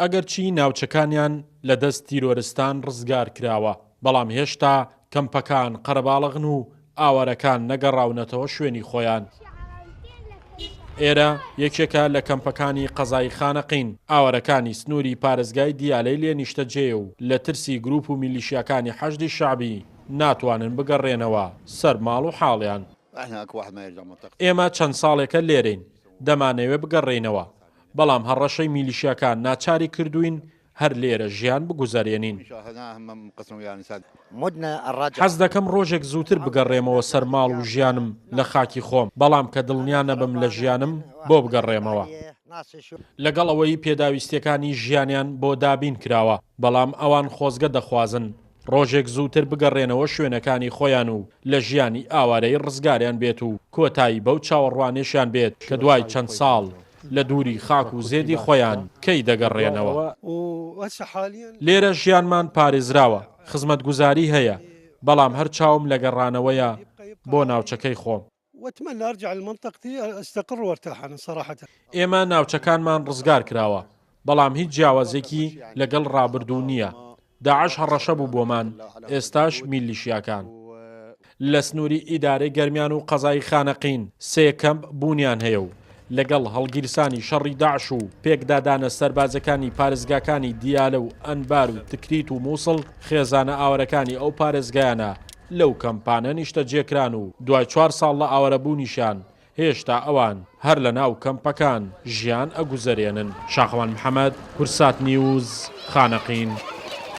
ئەگەرچی ناوچەکانیان لە دەست تیرۆرستان ڕزگار کراوە، بەڵام هێشتا کەمپەکان قەرەباڵغن و ئاوارەکان نەگەڕاونەتەوە شوێنی خۆیان. ئێرە یەکێکە لە کەمپەکانی قەزای خانەقین. ئاوارەکانی سنووری پارێزگای دیالەی لێ نیشتەجێ و لە ترسی گروپ و میلیشیاکانی حەشدی شعبی ناتوانن بگەڕێنەوە سەر ماڵ و حاڵیان. ئێمە چەند ساڵێکە لێرەین، دەمانەوێ بگەڕێنەوە، بەڵام هەڕەشەی میلیشیاکان ناچاری کردوین هەر لێرە ژیان بگوزارێنین. حەز دەکەم ڕۆژێک زووتر بگەڕێمەوە سەر ماڵ و ژیانم لە خاکی خۆم، بەڵام کە دڵنیا نەبم لە ژیانم بۆ بگەڕێمەوە. لەگەڵ ئەوەی پێداویستیەکانی ژیانیان بۆ دابین کراوە، بەڵام ئەوان خۆزگە دەخوازن ڕۆژێک زووتر بگەڕێنەوە شوێنەکانی خۆیان و لە ژیانی ئاوارەی ڕزگاریان بێت و کۆتایی بەو چاوەڕوانێشیان بێت کە دوای چەند ساڵ لە دووری خاک و زێدی خۆیان کەی دەگەڕێنەوە. لێرە ژیانمان پارێزراوە، خزمەتگوزاری هەیە، بەڵام هەر چاوم لە گەڕانەوەیە بۆ ناوچەکەی خۆم. ئێمە ناوچەکانمان ڕزگار کراوە، بەڵام هیچ جیاوازێکی لەگەڵ ڕابردوو نییە. داعش هەڕەشە بوو بۆمان، ئێستاش میلیشیاکان. لە سنووری ئیدارەی گەرمیان و قەزای خانەقین 3 کەمپ بوونیان هەیە و لەگەڵ هەڵگیرسانی شەڕی داعش و پێکدادانە سەربازەکانی پارێزگاکانی دیالە و ئەنبار و تکریت و مووسڵ خێزانە ئاوارەکانی ئەو پارێزگایانە لەو کەمپانە نیشتەجێکران و دوای 4 ساڵ لە ئاوارەبوونیشان هێشتا ئەوان هەر لە ناو کەمپەکان ژیان ئەگوزارێنن. شاخەوان محەممەد، کورسات نیوز، خانەقین.